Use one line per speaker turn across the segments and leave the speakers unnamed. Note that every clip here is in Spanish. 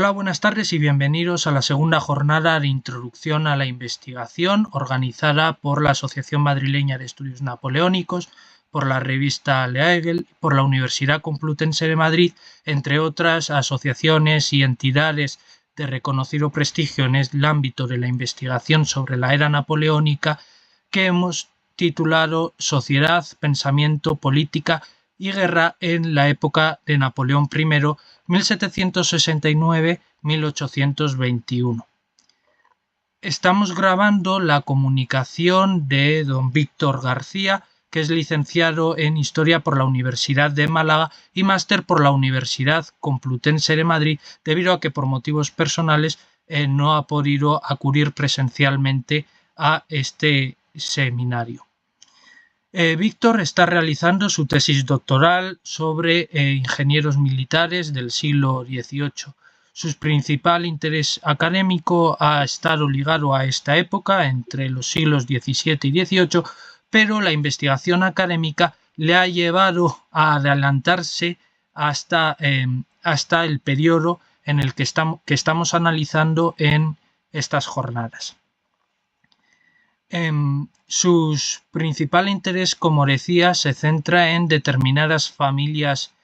Hola, buenas tardes y bienvenidos a la segunda jornada de Introducción a la Investigación organizada por la Asociación Madrileña de Estudios Napoleónicos, por la revista Leaegel, por la Universidad Complutense de Madrid, entre otras asociaciones y entidades de reconocido prestigio en el ámbito de la investigación sobre la era napoleónica, que hemos titulado Sociedad, Pensamiento, Política y Guerra en la época de Napoleón I, 1769-1821. Estamos grabando la comunicación de don Víctor García, que es licenciado en Historia por la Universidad de Málaga y máster por la Universidad Complutense de Madrid, debido a que por motivos personales no ha podido acudir presencialmente a este seminario. Víctor está realizando su tesis doctoral sobre ingenieros militares del siglo XVIII. Su principal interés académico ha estado ligado a esta época, entre los siglos XVII y XVIII, pero la investigación académica le ha llevado a adelantarse hasta el periodo en el que estamos analizando en estas jornadas. Su principal interés, como decía, se centra en determinadas familias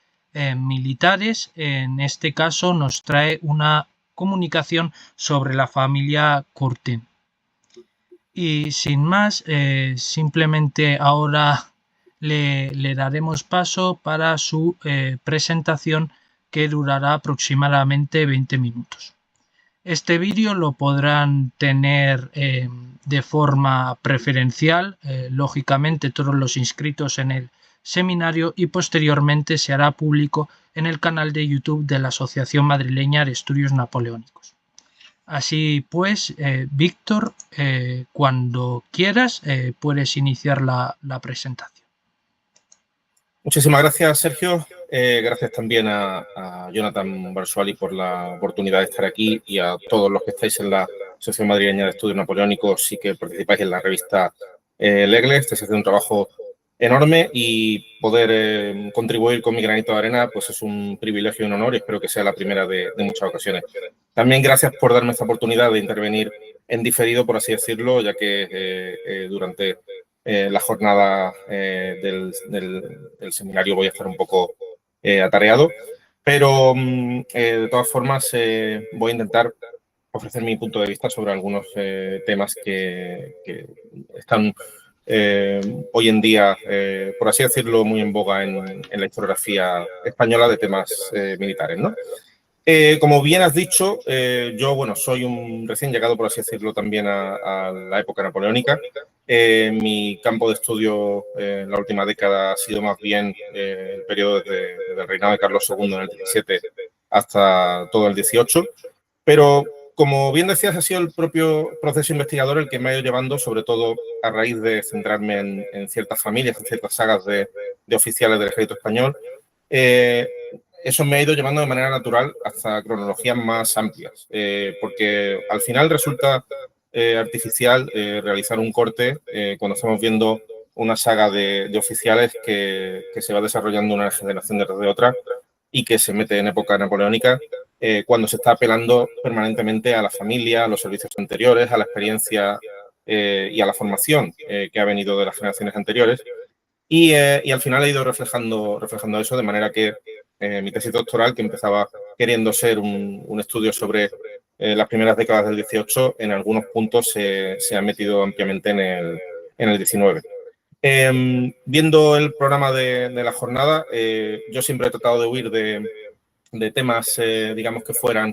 militares. En este caso nos trae una comunicación sobre la familia Curtin. Y sin más, simplemente ahora le daremos paso para su presentación, que durará aproximadamente 20 minutos. Este vídeo lo podrán tener de forma preferencial, lógicamente todos los inscritos en el seminario, y posteriormente se hará público en el canal de YouTube de la Asociación Madrileña de Estudios Napoleónicos. Así pues, Víctor, cuando quieras puedes iniciar la presentación.
Muchísimas gracias, Sergio. Gracias también a Jonathan Barsuali por la oportunidad de estar aquí, y a todos los que estáis en la Asociación Madrileña de Estudios Napoleónicos y que participáis en la revista Leaegel. Estáis haciendo un trabajo enorme, y poder contribuir con mi granito de arena pues es un privilegio y un honor, y espero que sea la primera de muchas ocasiones. También gracias por darme esta oportunidad de intervenir en diferido, por así decirlo, ya que durante la jornada del seminario voy a estar un poco atareado, pero de todas formas voy a intentar ofrecer mi punto de vista sobre algunos temas que están hoy en día, por así decirlo, muy en boga en la historiografía española de temas militares, ¿no? Como bien has dicho, yo soy un recién llegado, por así decirlo, también a la época napoleónica. Mi campo de estudio en la última década ha sido más bien el periodo del reinado de Carlos II en el 17 hasta todo el 18, pero como bien decías, ha sido el propio proceso investigador el que me ha ido llevando, sobre todo a raíz de centrarme en ciertas familias, en ciertas sagas de oficiales del ejército español. Eso me ha ido llevando de manera natural hasta cronologías más amplias, porque al final resulta artificial realizar un corte cuando estamos viendo una saga de oficiales que se va desarrollando una generación detrás de otra y que se mete en época napoleónica, cuando se está apelando permanentemente a la familia, a los servicios anteriores, a la experiencia y a la formación que ha venido de las generaciones anteriores. Y al final he ido reflejando eso, de manera que mi tesis doctoral, que empezaba queriendo ser un estudio sobre las primeras décadas del 18, en algunos puntos se ha metido ampliamente en el 19. Viendo el programa de la jornada, yo siempre he tratado de huir de temas, digamos, que fueran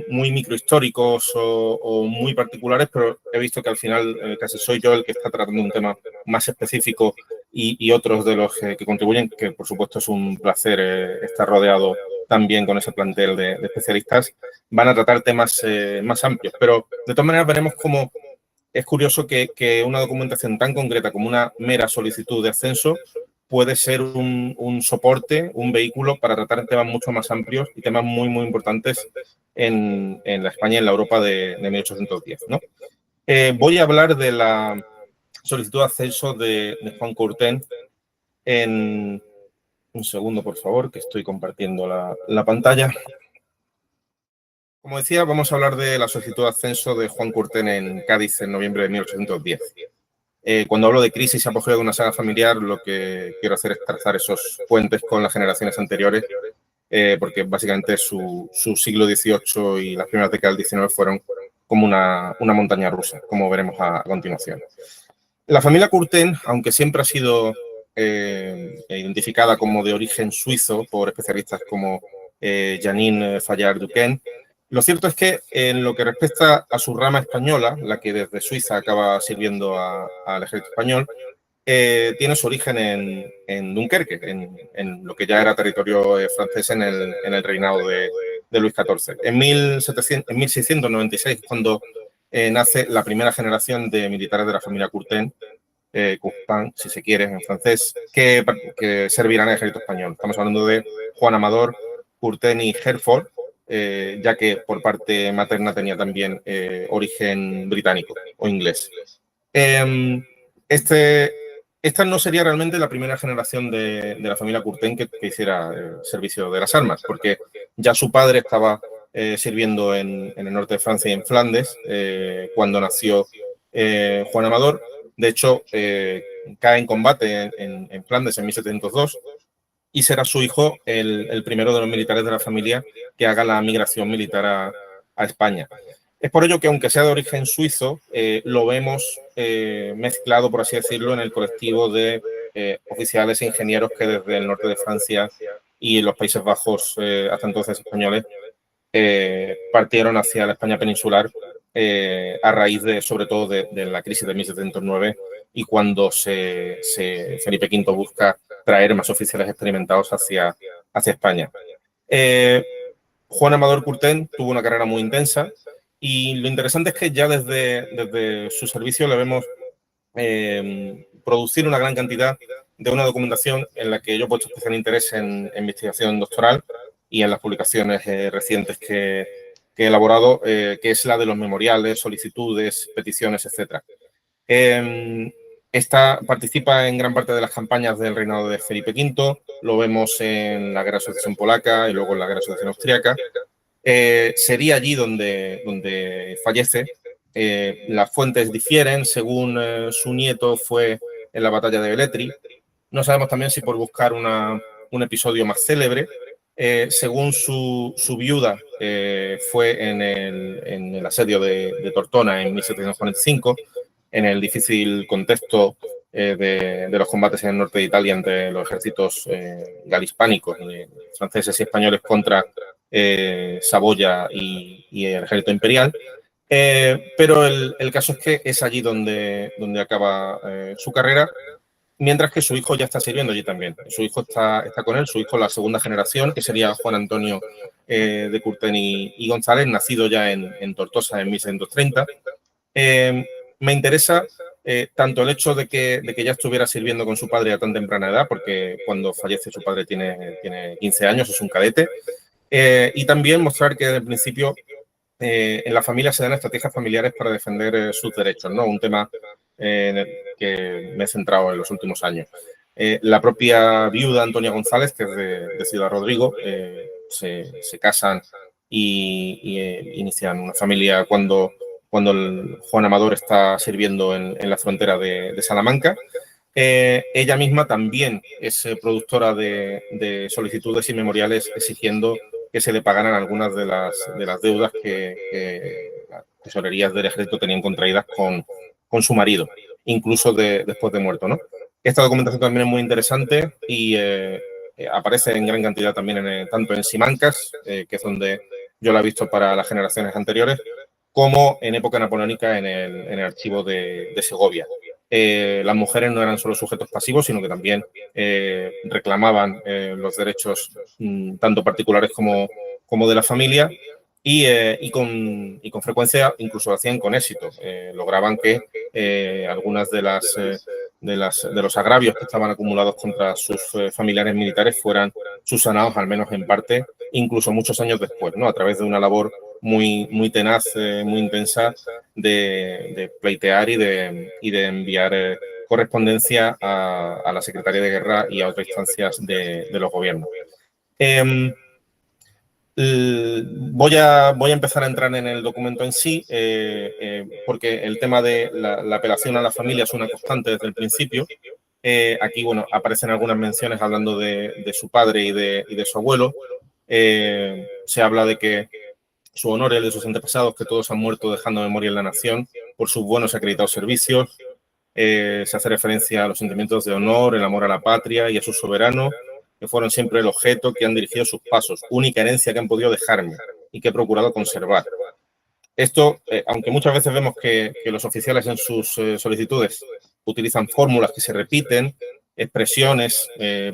muy microhistóricos o muy particulares, pero he visto que al final casi soy yo el que está tratando un tema más específico, y otros de los que contribuyen, que por supuesto es un placer estar rodeado también con ese plantel de especialistas, van a tratar temas más amplios. Pero de todas maneras veremos cómo es curioso que una documentación tan concreta como una mera solicitud de ascenso puede ser un soporte, un vehículo para tratar temas mucho más amplios y temas muy, muy importantes en la España y en la Europa de 1810, ¿no? Voy a hablar de la solicitud de ascenso de Juan Courtin en... Un segundo, por favor, que estoy compartiendo la pantalla. Como decía, vamos a hablar de la solicitud de ascenso de Juan Curten en Cádiz en noviembre de 1810. Cuando hablo de crisis y apogeo de una saga familiar, lo que quiero hacer es trazar esos puentes con las generaciones anteriores, porque básicamente su siglo XVIII y las primeras décadas del XIX fueron como una montaña rusa, como veremos a continuación. La familia Curten, aunque siempre ha sido identificada como de origen suizo por especialistas como Janine Fayard-Duquesne, lo cierto es que en lo que respecta a su rama española, la que desde Suiza acaba sirviendo al ejército español, tiene su origen en Dunkerque, en lo que ya era territorio francés en el reinado de Luis XIV. En 1696, cuando nace la primera generación de militares de la familia Curten, Couspin, si se quiere, en francés, que servirán al ejército español. Estamos hablando de Juan Amador, Curten y Hereford, ya que por parte materna tenía también origen británico o inglés. Esta no sería realmente la primera generación de la familia Curten que hiciera el servicio de las armas, porque ya su padre estaba sirviendo en el norte de Francia y en Flandes cuando nació Juan Amador. De hecho, cae en combate en Flandes en 1702 y será su hijo el primero de los militares de la familia que haga la migración militar a España. Es por ello que, aunque sea de origen suizo, lo vemos mezclado, por así decirlo, en el colectivo de oficiales e ingenieros que desde el norte de Francia y los Países Bajos, hasta entonces españoles, partieron hacia la España peninsular a raíz sobre todo de la crisis de 1709 y cuando Felipe V busca traer más oficiales experimentados hacia España. Juan Amador Curten tuvo una carrera muy intensa y lo interesante es que ya desde su servicio le vemos producir una gran cantidad de una documentación en la que yo he puesto especial interés en investigación doctoral y en las publicaciones recientes que he elaborado, que es la de los memoriales, solicitudes, peticiones, etc. Esta participa en gran parte de las campañas del reinado de Felipe V, lo vemos en la Guerra de Sucesión Polaca y luego en la Guerra de Sucesión Austriaca. Sería allí donde fallece. Las fuentes difieren, según su nieto fue en la batalla de Velletri. No sabemos también si por buscar un episodio más célebre. Según su viuda, fue en el asedio de Tortona en 1745, en el difícil contexto de los combates en el norte de Italia entre los ejércitos galhispánicos, franceses y españoles contra Saboya y el ejército imperial. Pero el caso es que es allí donde acaba su carrera, mientras que su hijo ya está sirviendo allí también. Su hijo está con él, su hijo la segunda generación, que sería Juan Antonio de Curten y González, nacido ya en Tortosa en 1630. Me interesa tanto el hecho de que ya estuviera sirviendo con su padre a tan temprana edad, porque cuando fallece su padre tiene 15 años, es un cadete, y también mostrar que desde el principio en la familia se dan estrategias familiares para defender sus derechos, ¿no? Un tema en el que me he centrado en los últimos años. La propia viuda Antonia González, que es de Ciudad Rodrigo, se casan y inician una familia cuando Juan Amador está sirviendo en la frontera de Salamanca. Ella misma también es productora de solicitudes y memoriales exigiendo que se le pagaran algunas de las deudas que las tesorerías del ejército tenían contraídas con su marido, incluso después de muerto, ¿no? Esta documentación también es muy interesante y aparece en gran cantidad también tanto en Simancas, que es donde yo la he visto para las generaciones anteriores, como en época napoleónica en el archivo de Segovia. Las mujeres no eran solo sujetos pasivos, sino que también reclamaban los derechos tanto particulares como de la familia y con frecuencia incluso lo hacían con éxito. Lograban que algunas de los agravios que estaban acumulados contra sus familiares militares fueran subsanados, al menos en parte, incluso muchos años después, ¿no? A través de una labor muy tenaz, muy intensa de pleitear y de enviar correspondencia a la Secretaría de Guerra y a otras instancias de los gobiernos. Voy a empezar a entrar en el documento en sí, porque el tema de la apelación a la familia es una constante desde el principio. Aquí, bueno, aparecen algunas menciones hablando de su padre y de su abuelo. Se habla de que su honor y el de sus antepasados, que todos han muerto dejando memoria en la nación por sus buenos y acreditados servicios. Se hace referencia a los sentimientos de honor, el amor a la patria y a su soberano, que fueron siempre el objeto que han dirigido sus pasos, única herencia que han podido dejarme y que he procurado conservar. Esto, aunque muchas veces vemos que los oficiales en sus solicitudes utilizan fórmulas que se repiten, expresiones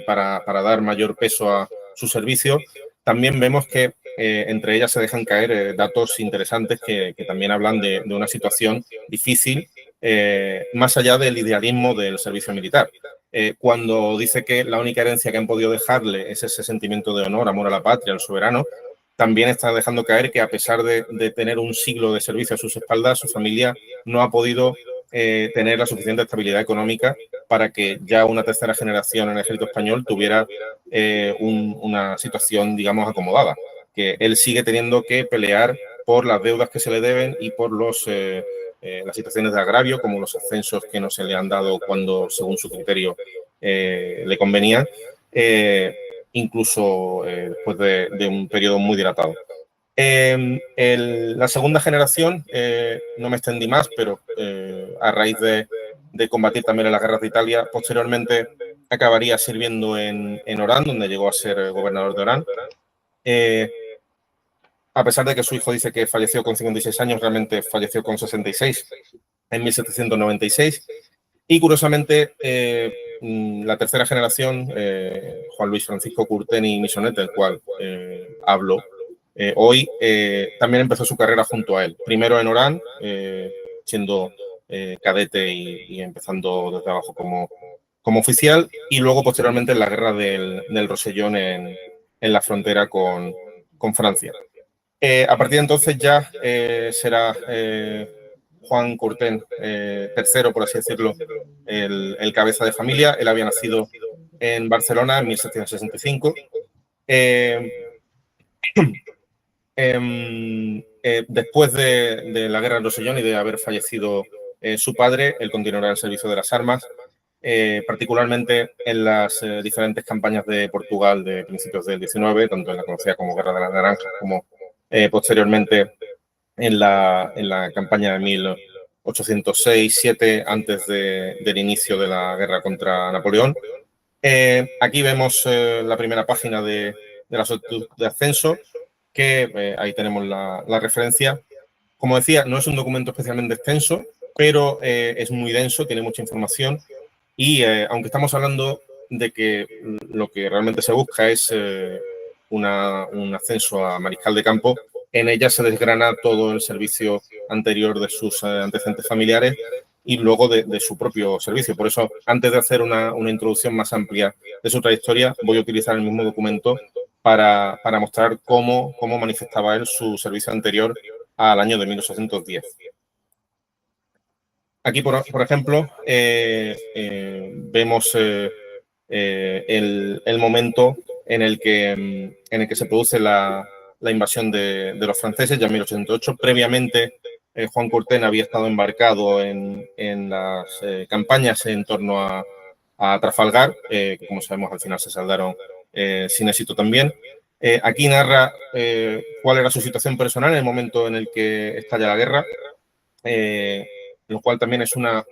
para dar mayor peso a su servicio, también vemos que entre ellas se dejan caer datos interesantes que también hablan de una situación difícil, más allá del idealismo del servicio militar. Cuando dice que la única herencia que han podido dejarle es ese sentimiento de honor, amor a la patria, al soberano, también está dejando caer que a pesar de tener un siglo de servicio a sus espaldas, su familia no ha podido tener la suficiente estabilidad económica para que ya una tercera generación en el ejército español tuviera una situación, digamos, acomodada. Que él sigue teniendo que pelear por las deudas que se le deben y por las situaciones de agravio, como los ascensos que no se le han dado cuando, según su criterio, le convenía. Incluso después de un periodo muy dilatado. La segunda generación, no me extendí más, pero a raíz de combatir también en las guerras de Italia, posteriormente acabaría sirviendo en Orán, donde llegó a ser gobernador de Orán. A pesar de que su hijo dice que falleció con 56 años, realmente falleció con 66 en 1796. Y curiosamente, la tercera generación, Juan Luis Francisco Curteni y Misonet, del cual hablo hoy, también empezó su carrera junto a él. Primero en Orán, siendo cadete y empezando desde abajo como oficial, y luego posteriormente en la guerra del Rosellón en la frontera con Francia. A partir de entonces ya será Juan Curten tercero, por así decirlo, el cabeza de familia. Él había nacido en Barcelona en 1765. Después de la guerra del Rosellón y de haber fallecido su padre, él continuará el servicio de las armas, particularmente en las diferentes campañas de Portugal de principios del 19, tanto en la conocida como Guerra de las Naranjas como posteriormente en la campaña de 1806-7, antes del inicio de la guerra contra Napoleón. Aquí vemos la primera página de la solicitud de ascenso, que ahí tenemos la referencia. Como decía, no es un documento especialmente extenso, pero es muy denso, tiene mucha información y aunque estamos hablando de que lo que realmente se busca es un ascenso a mariscal de campo, en ella se desgrana todo el servicio anterior de sus antecedentes familiares y luego de su propio servicio. Por eso, antes de hacer una introducción más amplia de su trayectoria, voy a utilizar el mismo documento para mostrar cómo manifestaba él su servicio anterior al año de 1810. Aquí, por ejemplo, vemos el momento en el que se produce la invasión de los franceses, ya en 1808. Previamente, Juan Curten había estado embarcado en las campañas en torno a Trafalgar, que como sabemos al final se saldaron sin éxito también. Aquí narra cuál era su situación personal en el momento en el que estalla la guerra, lo cual también es una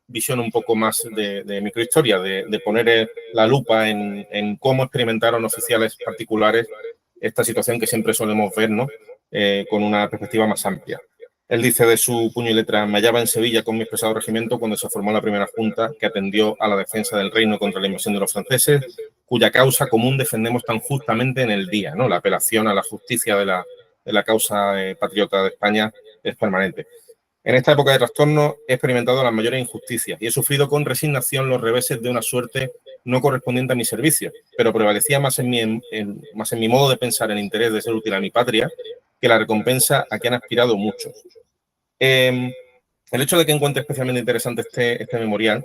visión un poco más de microhistoria, de poner la lupa en cómo experimentaron oficiales particulares esta situación que siempre solemos ver, ¿no? Con una perspectiva más amplia. Él dice de su puño y letra: me hallaba en Sevilla con mi pesado regimiento cuando se formó la primera junta que atendió a la defensa del reino contra la invasión de los franceses, cuya causa común defendemos tan justamente en el día, ¿no? La apelación a la justicia de la causa patriota de España es permanente. En esta época de trastorno he experimentado las mayores injusticias y he sufrido con resignación los reveses de una suerte no correspondiente a mi servicio, pero prevalecía más en mi modo de pensar el interés de ser útil a mi patria que la recompensa a que han aspirado muchos. El hecho de que encuentre especialmente interesante este memorial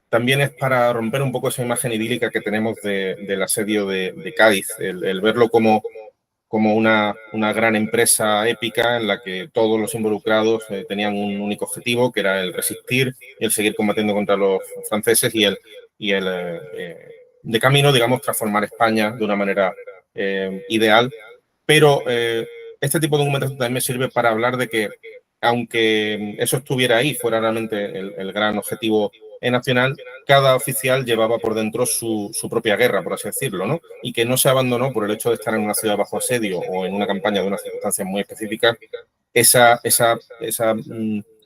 también es para romper un poco esa imagen idílica que tenemos del asedio de Cádiz, el verlo como como una gran empresa épica en la que todos los involucrados tenían un único objetivo, que era el resistir y el seguir combatiendo contra los franceses y de camino, digamos, transformar España de una manera ideal. Pero este tipo de documentación también me sirve para hablar de que, aunque eso estuviera ahí, fuera realmente el gran objetivo nacional, cada oficial llevaba por dentro su propia guerra, por así decirlo, ¿no? Y que no se abandonó por el hecho de estar en una ciudad bajo asedio o en una campaña de unas circunstancias muy específicas, esa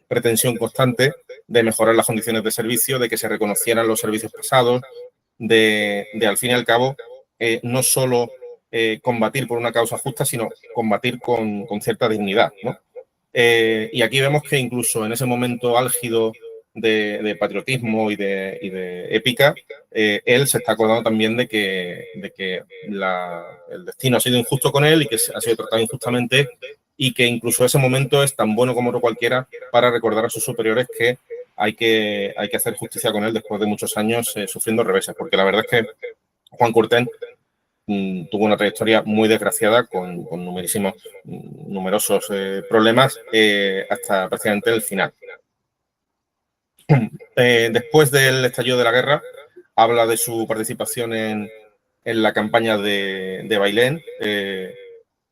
pretensión constante de mejorar las condiciones de servicio, de que se reconocieran los servicios pasados, de al fin y al cabo, no solo combatir por una causa justa, sino combatir con cierta dignidad, ¿no? Y aquí vemos que incluso en ese momento álgido de patriotismo y de épica, él se está acordando también de que el destino ha sido injusto con él y que ha sido tratado injustamente, y que incluso ese momento es tan bueno como otro cualquiera para recordar a sus superiores que hay que hacer justicia con él después de muchos años sufriendo reveses, porque la verdad es que Juan Curten tuvo una trayectoria muy desgraciada con numerosos problemas hasta prácticamente el final. Después del estallido de la guerra, habla de su participación en la campaña de Bailén.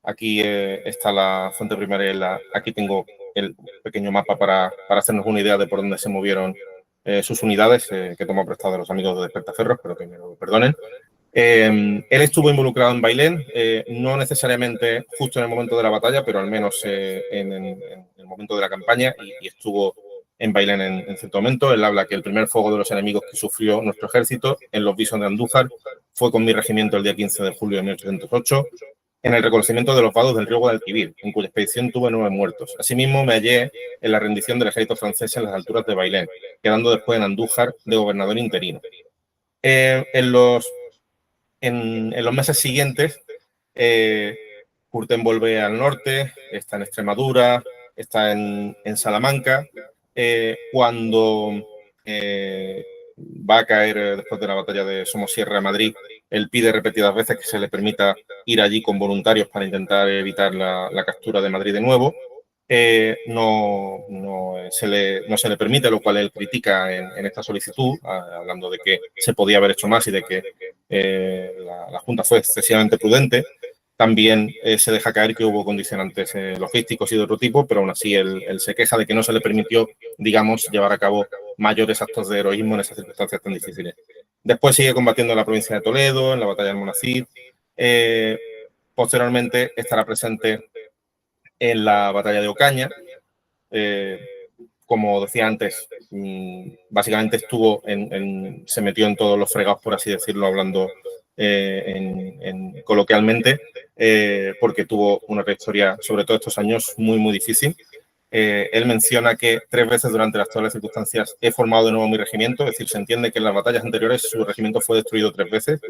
Aquí está la fuente primaria. Aquí tengo el pequeño mapa para hacernos una idea de por dónde se movieron sus unidades, que tomo prestado de los amigos de Despertaferros, pero que me lo perdonen. Él estuvo involucrado en Bailén, no necesariamente justo en el momento de la batalla, pero al menos en el momento de la campaña, y estuvo en Bailén en cierto momento. Él habla que el primer fuego de los enemigos que sufrió nuestro ejército en los visos de Andújar fue con mi regimiento el día 15 de julio de 1808, en el reconocimiento de los vados del río Guadalquivir, en cuya expedición tuve 9 muertos. Asimismo, me hallé en la rendición del ejército francés en las alturas de Bailén, quedando después en Andújar de gobernador interino. En los meses siguientes, Curten vuelve al norte, está en Extremadura, está en Salamanca. Cuando va a caer después de la batalla de Somosierra, Madrid, él pide repetidas veces que se le permita ir allí con voluntarios para intentar evitar la captura de Madrid de nuevo. No se le permite, lo cual él critica en esta solicitud, hablando de que se podía haber hecho más y de que la Junta fue excesivamente prudente. También se deja caer que hubo condicionantes logísticos y de otro tipo, pero aún así él se queja de que no se le permitió, digamos, llevar a cabo mayores actos de heroísmo en esas circunstancias tan difíciles. Después sigue combatiendo en la provincia de Toledo, en la batalla del Monacid. Posteriormente estará presente en la batalla de Ocaña. Como decía antes, básicamente se metió en todos los fregados, por así decirlo, hablando coloquialmente, porque tuvo una trayectoria, sobre todo estos años, muy, muy difícil. Él menciona que 3 veces durante las actuales circunstancias he formado de nuevo mi regimiento, es decir, se entiende que en las batallas anteriores su regimiento fue destruido 3 veces,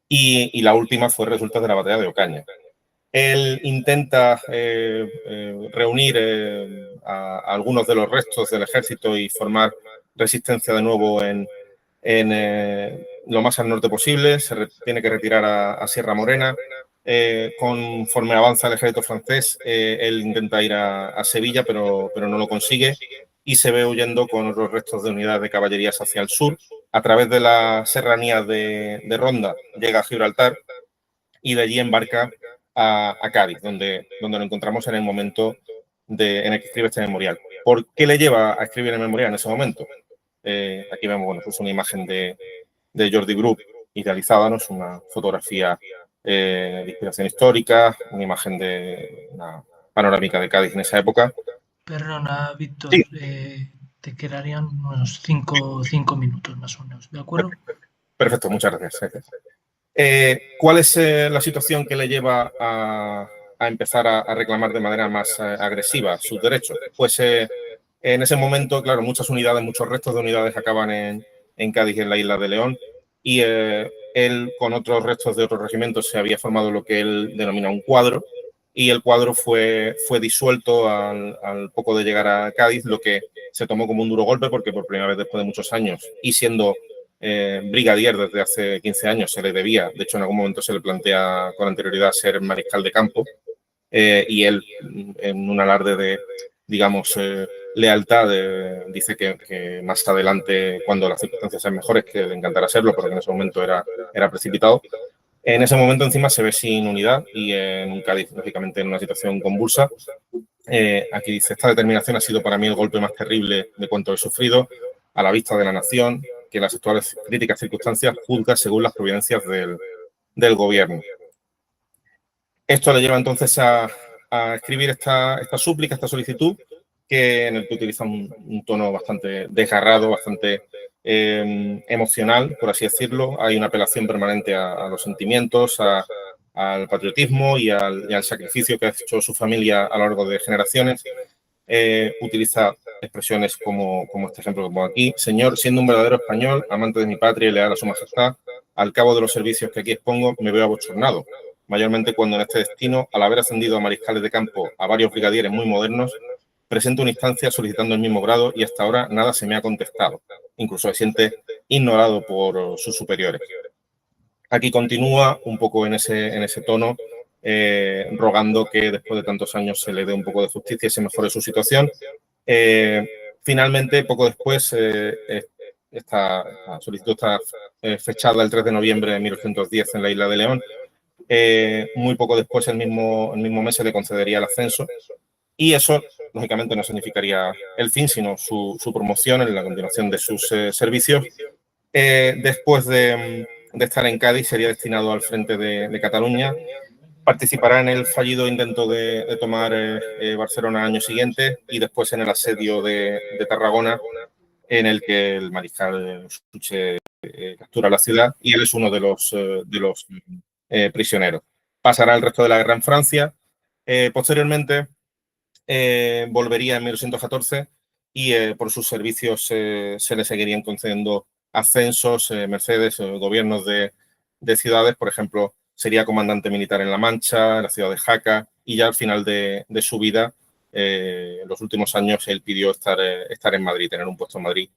y la última fue resultado de la batalla de Ocaña. Él intenta reunir a algunos de los restos del ejército y formar resistencia de nuevo en lo más al norte posible. Se tiene que retirar a Sierra Morena. Conforme avanza el ejército francés, él intenta ir a Sevilla, pero no lo consigue, y se ve huyendo con otros restos de unidades de caballerías hacia el sur. A través de la serranía de Ronda llega a Gibraltar y de allí embarca a Cádiz, donde lo encontramos en el momento en el que escribe este memorial. ¿Por qué le lleva a escribir el memorial en ese momento? Aquí vemos, bueno, pues una imagen de Jordi Bru idealizada, ¿no? Es una fotografía de inspiración histórica, una imagen de una panorámica de Cádiz en esa época.
Perdona, Víctor,
Sí.
te quedarían unos 5 minutos más o menos, ¿de acuerdo?
Perfecto, muchas gracias. ¿Cuál es la situación que le lleva a empezar a reclamar de manera más agresiva sus derechos? Pues en ese momento, claro, muchas unidades, muchos restos de unidades acaban en Cádiz y en la isla de León, y él con otros restos de otros regimientos se había formado lo que él denomina un cuadro, y el cuadro fue disuelto al poco de llegar a Cádiz, lo que se tomó como un duro golpe, porque por primera vez después de muchos años, y siendo brigadier desde hace 15 años, se le debía, de hecho en algún momento se le plantea con anterioridad ser mariscal de campo, y él, en un alarde de, digamos, lealtad, dice que más adelante, cuando las circunstancias sean mejores, que le encantará serlo, porque en ese momento era precipitado. En ese momento encima se ve sin unidad y en un Cádiz, lógicamente, en una situación convulsa. Aquí dice, esta determinación ha sido para mí el golpe más terrible de cuanto he sufrido, a la vista de la nación, que en las actuales críticas circunstancias juzga según las providencias del gobierno. Esto le lleva entonces a escribir esta súplica, esta solicitud, en el que utiliza un tono bastante desgarrado, bastante emocional, por así decirlo. Hay una apelación permanente a los sentimientos, al patriotismo y al sacrificio que ha hecho su familia a lo largo de generaciones. Utiliza expresiones como este ejemplo que pongo aquí. Señor, siendo un verdadero español, amante de mi patria y leal a su majestad, al cabo de los servicios que aquí expongo, me veo abochornado, mayormente cuando en este destino, al haber ascendido a mariscales de campo a varios brigadieres muy modernos, presento una instancia solicitando el mismo grado y hasta ahora nada se me ha contestado. Incluso se siente ignorado por sus superiores. Aquí continúa un poco en ese tono, rogando que después de tantos años se le dé un poco de justicia y se mejore su situación. Finalmente, poco después, esta solicitud está fechada el 3 de noviembre de 1810 en la isla de León. Muy poco después, el mismo mes, se le concedería el ascenso. Y eso, lógicamente, no significaría el fin, sino su promoción en la continuación de sus servicios. Después de estar en Cádiz, sería destinado al frente de Cataluña. Participará en el fallido intento de tomar Barcelona al año siguiente y después en el asedio de Tarragona, en el que el mariscal Suchet captura la ciudad y él es uno de los prisioneros. Pasará el resto de la guerra en Francia. Posteriormente, volvería en 1814 y por sus servicios se le seguirían concediendo ascensos, mercedes, gobiernos de ciudades. Por ejemplo, sería comandante militar en La Mancha, en la ciudad de Jaca, y ya al final de su vida, en los últimos años, él pidió estar en Madrid, tener un puesto en Madrid,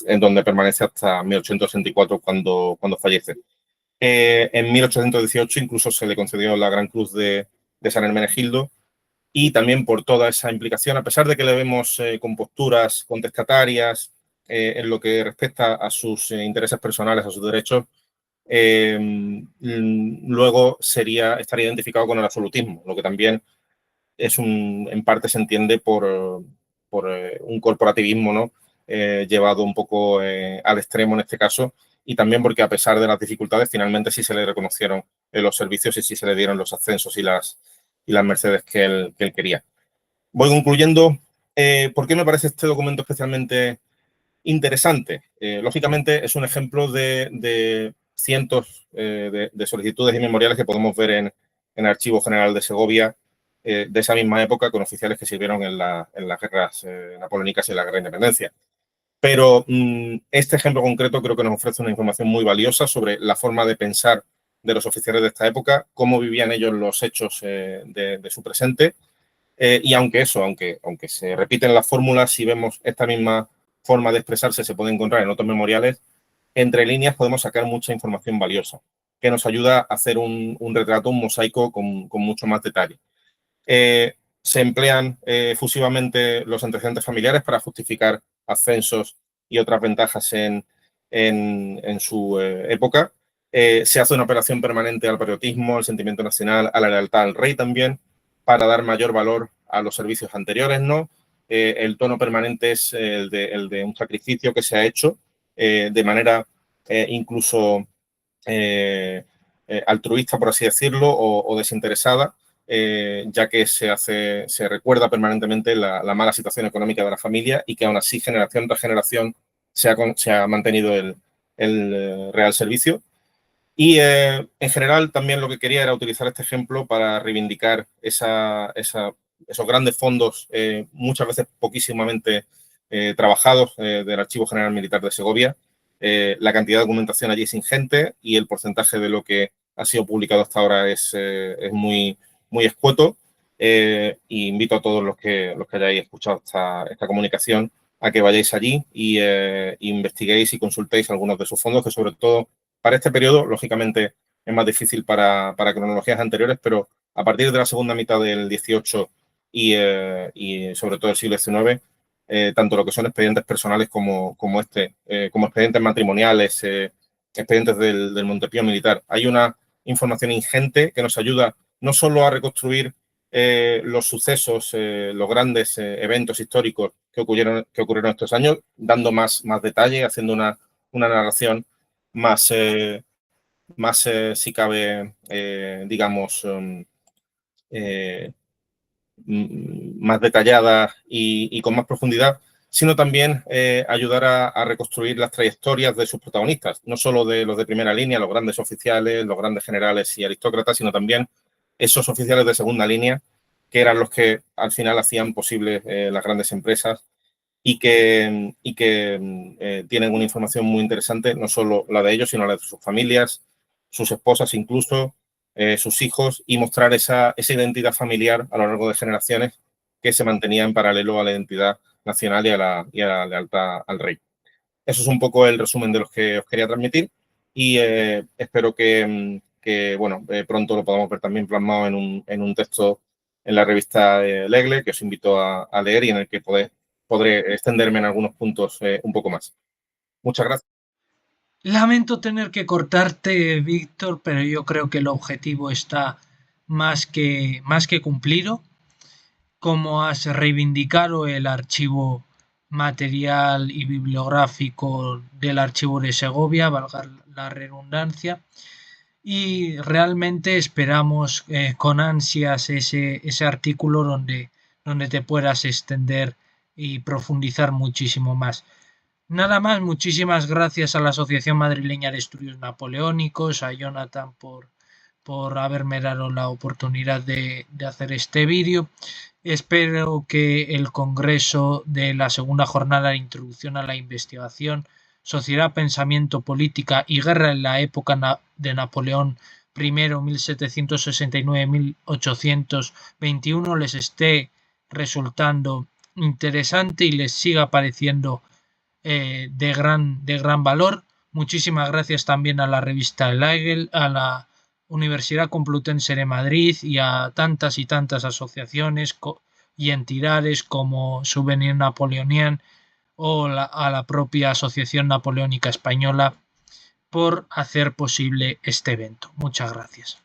en donde permanece hasta 1864 cuando fallece. En 1818 incluso se le concedió la Gran Cruz de San Hermenegildo, y también por toda esa implicación, a pesar de que le vemos con posturas contestatarias en lo que respecta a sus intereses personales, a sus derechos, luego estaría identificado con el absolutismo, lo que también en parte se entiende por un corporativismo, ¿no? Llevado un poco al extremo en este caso, y también porque a pesar de las dificultades, finalmente sí se le reconocieron los servicios y sí se le dieron los ascensos y las mercedes que él quería. Voy concluyendo. ¿Por qué me parece este documento especialmente interesante? Lógicamente es un ejemplo de cientos de solicitudes y memoriales que podemos ver en el Archivo General de Segovia de esa misma época, con oficiales que sirvieron en las guerras napoleónicas y en la Guerra de Independencia. Pero este ejemplo concreto creo que nos ofrece una información muy valiosa sobre la forma de pensar de los oficiales de esta época, cómo vivían ellos los hechos de su presente. Y aunque se repiten las fórmulas, si vemos esta misma forma de expresarse se puede encontrar en otros memoriales, entre líneas podemos sacar mucha información valiosa, que nos ayuda a hacer un retrato, un mosaico con mucho más detalle. Se emplean fusivamente los antecedentes familiares para justificar ascensos y otras ventajas en su época. Se hace una operación permanente al patriotismo, al sentimiento nacional, a la lealtad al rey también, para dar mayor valor a los servicios anteriores, ¿no? El tono permanente es el de un sacrificio que se ha hecho de manera incluso altruista, por así decirlo, o desinteresada, ya que se recuerda permanentemente la mala situación económica de la familia y que aún así generación tras generación se ha mantenido el Real Servicio. Y en general también lo que quería era utilizar este ejemplo para reivindicar esos grandes fondos, muchas veces poquísimamente trabajados, del Archivo General Militar de Segovia. La cantidad de documentación allí es ingente y el porcentaje de lo que ha sido publicado hasta ahora es muy, muy escueto. Y invito a todos los que hayáis escuchado esta comunicación a que vayáis allí y investiguéis y consultéis algunos de sus fondos, que sobre todo para este periodo, lógicamente, es más difícil para cronologías anteriores, pero a partir de la segunda mitad del XVIII y sobre todo el siglo XIX, tanto lo que son expedientes personales como expedientes matrimoniales, expedientes del Montepío militar. Hay una información ingente que nos ayuda no solo a reconstruir los sucesos, los grandes eventos históricos que ocurrieron estos años, dando más detalle, haciendo una narración más si cabe, digamos, más detallada y con más profundidad, sino también ayudar a reconstruir las trayectorias de sus protagonistas, no solo de los de primera línea, los grandes oficiales, los grandes generales y aristócratas, sino también esos oficiales de segunda línea, que eran los que al final hacían posible las grandes empresas y que tienen una información muy interesante, no solo la de ellos, sino la de sus familias, sus esposas incluso, sus hijos, y mostrar esa identidad familiar a lo largo de generaciones que se mantenía en paralelo a la identidad nacional y a la lealtad al rey. Eso es un poco el resumen de los que os quería transmitir y espero que pronto lo podamos ver también plasmado en un texto en la revista L'Aigle, que os invito a leer y en el que podré extenderme en algunos puntos un poco más. Muchas gracias.
Lamento tener que cortarte, Víctor, pero yo creo que el objetivo está más que cumplido. Como has reivindicado el archivo material y bibliográfico del archivo de Segovia, valga la redundancia, y realmente esperamos con ansias ese artículo donde te puedas extender y profundizar muchísimo más. Nada más, muchísimas gracias a la Asociación Madrileña de Estudios Napoleónicos, a Jonathan por haberme dado la oportunidad de hacer este vídeo. Espero que el Congreso de la segunda jornada de Introducción a la Investigación, Sociedad, Pensamiento, Política y Guerra en la época de Napoleón I, 1769-1821, les esté resultando interesante y les siga pareciendo de gran valor. Muchísimas gracias también a la revista L'Aigle, a la Universidad Complutense de Madrid y a tantas y tantas asociaciones y entidades como Souvenir Napoleonien o a la propia Asociación Napoleónica Española por hacer posible este evento. Muchas gracias.